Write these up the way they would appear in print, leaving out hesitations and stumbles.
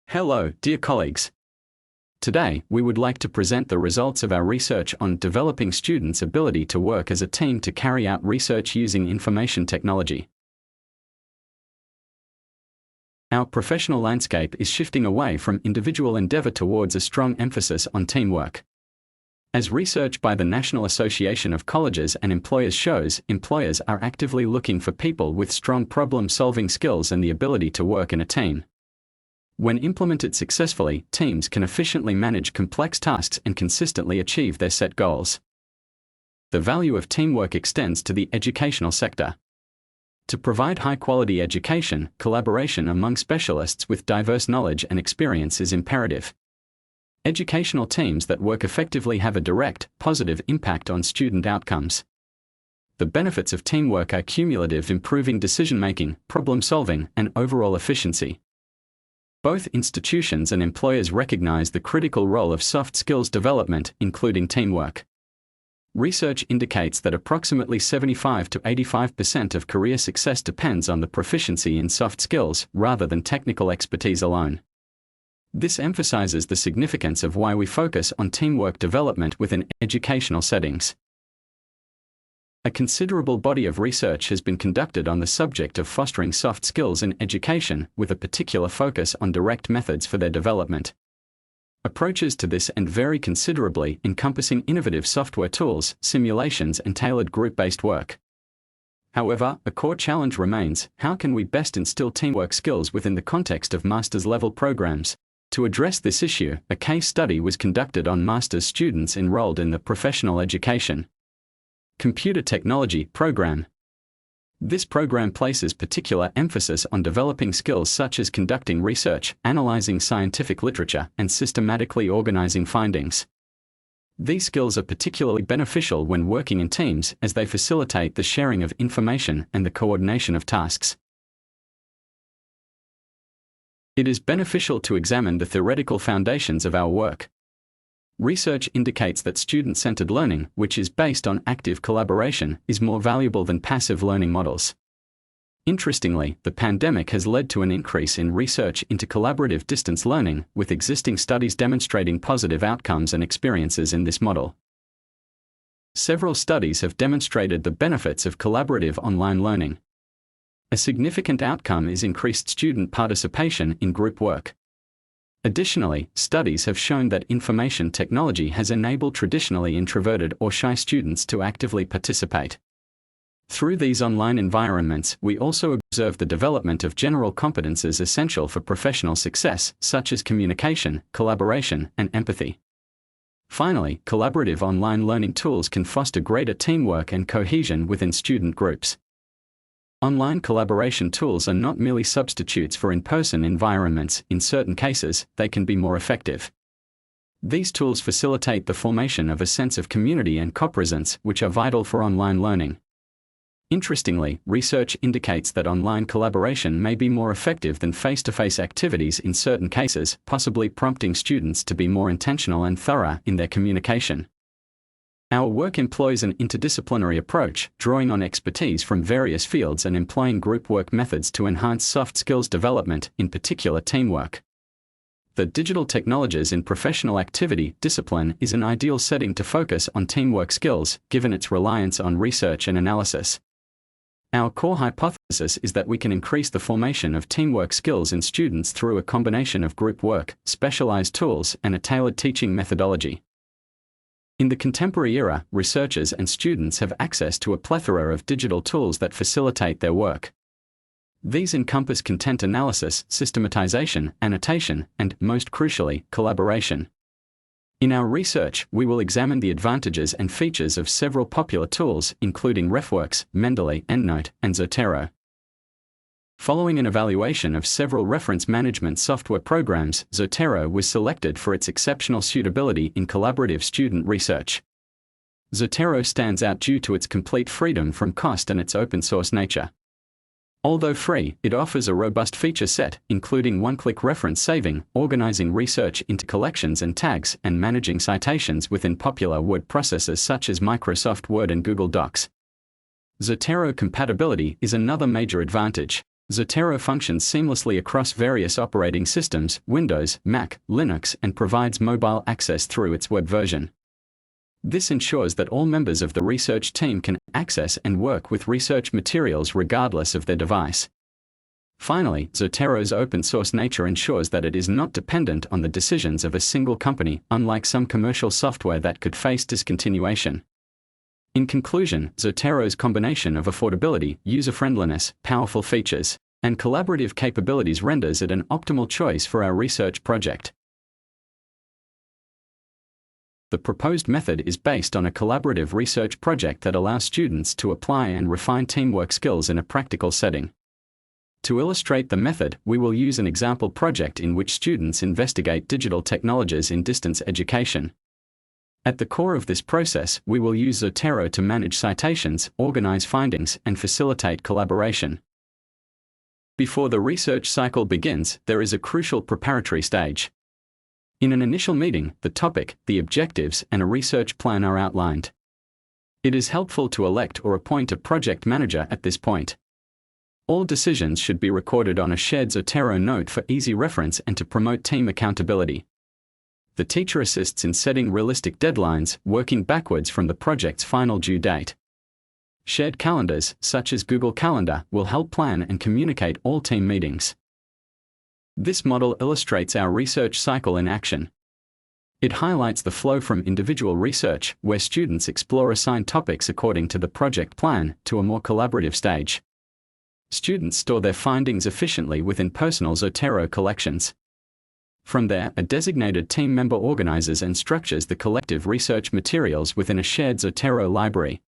Hello, dear colleagues. Today, we would like to present the results of our research on developing students' ability to work as a team to carry out research using information technology. Our professional landscape is shifting away from individual endeavor towards a strong emphasis on teamwork. As research by the National Association of Colleges and Employers shows, employers are actively looking for people with strong problem-solving skills and the ability to work in a team. When implemented successfully, teams can efficiently manage complex tasks and consistently achieve their set goals. The value of teamwork extends to the educational sector. To provide high-quality education, collaboration among specialists with diverse knowledge and experience is imperative. Educational teams that work effectively have a direct, positive impact on student outcomes. The benefits of teamwork are cumulative, improving decision-making, problem-solving, and overall efficiency. Both institutions and employers recognize the critical role of soft skills development, including teamwork. Research indicates that approximately 75 to 85% of career success depends on the proficiency in soft skills rather than technical expertise alone. This emphasizes the significance of why we focus on teamwork development within educational settings. A considerable body of research has been conducted on the subject of fostering soft skills in education, with a particular focus on direct methods for their development. Approaches to this end vary considerably, encompassing innovative software tools, simulations, and tailored group-based work. However, a core challenge remains: how can we best instill teamwork skills within the context of master's level programs? To address this issue, a case study was conducted on master's students enrolled in the Professional Education Computer Technology program. This program places particular emphasis on developing skills such as conducting research, analyzing scientific literature, and systematically organizing findings. These skills are particularly beneficial when working in teams, as they facilitate the sharing of information and the coordination of tasks. It is beneficial to examine the theoretical foundations of our work. Research indicates that student-centered learning, which is based on active collaboration, is more valuable than passive learning models. Interestingly, the pandemic has led to an increase in research into collaborative distance learning, with existing studies demonstrating positive outcomes and experiences in this model. Several studies have demonstrated the benefits of collaborative online learning. A significant outcome is increased student participation in group work. Additionally, studies have shown that information technology has enabled traditionally introverted or shy students to actively participate. Through these online environments, we also observe the development of general competences essential for professional success, such as communication, collaboration, and empathy. Finally, collaborative online learning tools can foster greater teamwork and cohesion within student groups. Online collaboration tools are not merely substitutes for in-person environments. In certain cases, they can be more effective. These tools facilitate the formation of a sense of community and copresence, which are vital for online learning. Interestingly, research indicates that online collaboration may be more effective than face-to-face activities in certain cases, possibly prompting students to be more intentional and thorough in their communication. Our work employs an interdisciplinary approach, drawing on expertise from various fields and employing group work methods to enhance soft skills development, in particular teamwork. The digital technologies in professional activity discipline is an ideal setting to focus on teamwork skills, given its reliance on research and analysis. Our core hypothesis is that we can increase the formation of teamwork skills in students through a combination of group work, specialized tools, and a tailored teaching methodology. In the contemporary era, researchers and students have access to a plethora of digital tools that facilitate their work. These encompass content analysis, systematization, annotation, and, most crucially, collaboration. In our research, we will examine the advantages and features of several popular tools, including RefWorks, Mendeley, EndNote, and Zotero. Following an evaluation of several reference management software programs, Zotero was selected for its exceptional suitability in collaborative student research. Zotero stands out due to its complete freedom from cost and its open-source nature. Although free, it offers a robust feature set, including one-click reference saving, organizing research into collections and tags, and managing citations within popular word processors such as Microsoft Word and Google Docs. Zotero compatibility is another major advantage. Zotero functions seamlessly across various operating systems, Windows, Mac, Linux, and provides mobile access through its web version. This ensures that all members of the research team can access and work with research materials regardless of their device. Finally, Zotero's open-source nature ensures that it is not dependent on the decisions of a single company, unlike some commercial software that could face discontinuation. In conclusion, Zotero's combination of affordability, user-friendliness, powerful features, and collaborative capabilities renders it an optimal choice for our research project. The proposed method is based on a collaborative research project that allows students to apply and refine teamwork skills in a practical setting. To illustrate the method, we will use an example project in which students investigate digital technologies in distance education. At the core of this process, we will use Zotero to manage citations, organize findings, and facilitate collaboration. Before the research cycle begins, there is a crucial preparatory stage. In an initial meeting, the topic, the objectives, and a research plan are outlined. It is helpful to elect or appoint a project manager at this point. All decisions should be recorded on a shared Zotero note for easy reference and to promote team accountability. The teacher assists in setting realistic deadlines, working backwards from the project's final due date. Shared calendars, such as Google Calendar, will help plan and communicate all team meetings. This model illustrates our research cycle in action. It highlights the flow from individual research, where students explore assigned topics according to the project plan, to a more collaborative stage. Students store their findings efficiently within personal Zotero collections. From there, a designated team member organizes and structures the collective research materials within a shared Zotero library.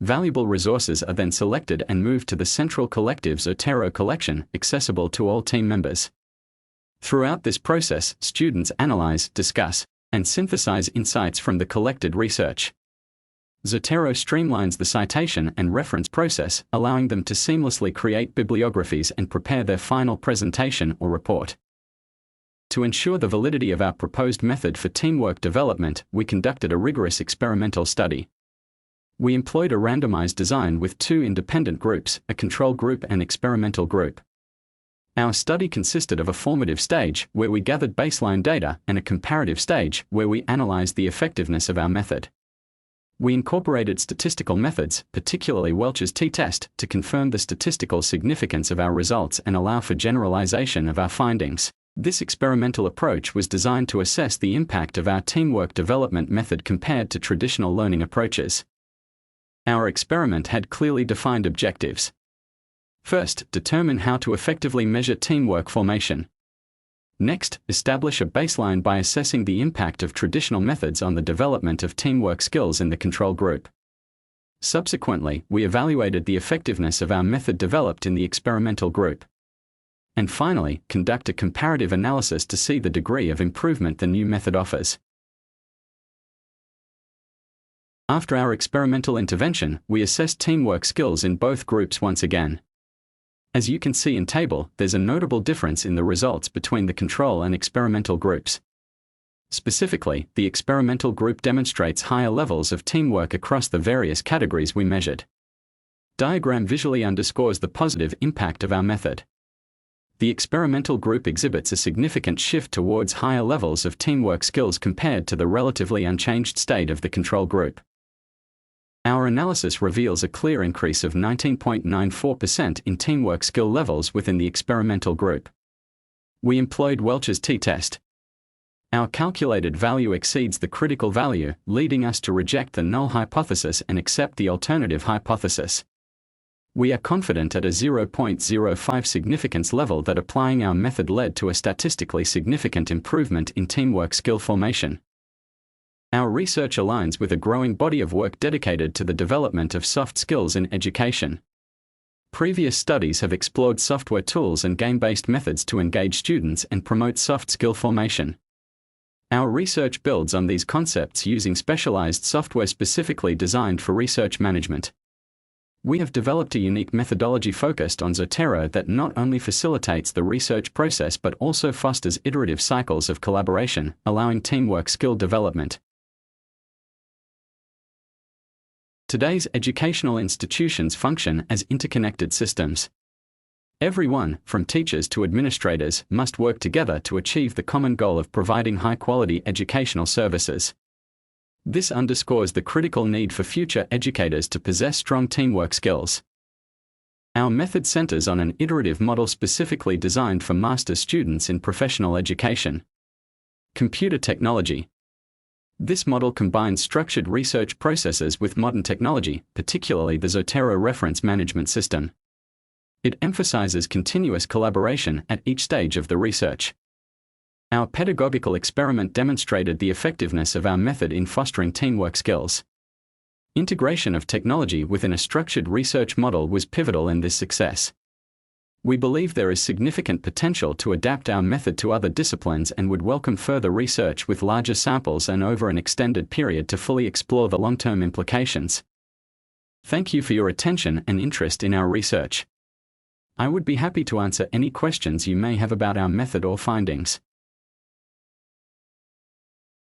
Valuable resources are then selected and moved to the central collective Zotero collection, accessible to all team members. Throughout this process, students analyze, discuss, and synthesize insights from the collected research. Zotero streamlines the citation and reference process, allowing them to seamlessly create bibliographies and prepare their final presentation or report. To ensure the validity of our proposed method for teamwork development, we conducted a rigorous experimental study. We employed a randomized design with two independent groups, a control group and experimental group. Our study consisted of a formative stage, where we gathered baseline data, and a comparative stage, where we analyzed the effectiveness of our method. We incorporated statistical methods, particularly Welch's t-test, to confirm the statistical significance of our results and allow for generalization of our findings. This experimental approach was designed to assess the impact of our teamwork development method compared to traditional learning approaches. Our experiment had clearly defined objectives. First, determine how to effectively measure teamwork formation. Next, establish a baseline by assessing the impact of traditional methods on the development of teamwork skills in the control group. Subsequently, we evaluated the effectiveness of our method developed in the experimental group. And finally, conduct a comparative analysis to see the degree of improvement the new method offers. After our experimental intervention, we assessed teamwork skills in both groups once again. As you can see in table, there's a notable difference in the results between the control and experimental groups. Specifically, the experimental group demonstrates higher levels of teamwork across the various categories we measured. Diagram visually underscores the positive impact of our method. The experimental group exhibits a significant shift towards higher levels of teamwork skills compared to the relatively unchanged state of the control group. Our analysis reveals a clear increase of 19.94% in teamwork skill levels within the experimental group. We employed Welch's t-test. Our calculated value exceeds the critical value, leading us to reject the null hypothesis and accept the alternative hypothesis. We are confident at a 0.05 significance level that applying our method led to a statistically significant improvement in teamwork skill formation. Our research aligns with a growing body of work dedicated to the development of soft skills in education. Previous studies have explored software tools and game-based methods to engage students and promote soft skill formation. Our research builds on these concepts using specialized software specifically designed for research management. We have developed a unique methodology focused on Zotero that not only facilitates the research process but also fosters iterative cycles of collaboration, allowing teamwork skill development. Today's educational institutions function as interconnected systems. Everyone, from teachers to administrators, must work together to achieve the common goal of providing high-quality educational services. This underscores the critical need for future educators to possess strong teamwork skills. Our method centers on an iterative model specifically designed for master's students in professional education. Computer technology. This model combines structured research processes with modern technology, particularly the Zotero reference management system. It emphasizes continuous collaboration at each stage of the research. Our pedagogical experiment demonstrated the effectiveness of our method in fostering teamwork skills. Integration of technology within a structured research model was pivotal in this success. We believe there is significant potential to adapt our method to other disciplines and would welcome further research with larger samples and over an extended period to fully explore the long-term implications. Thank you for your attention and interest in our research. I would be happy to answer any questions you may have about our method or findings.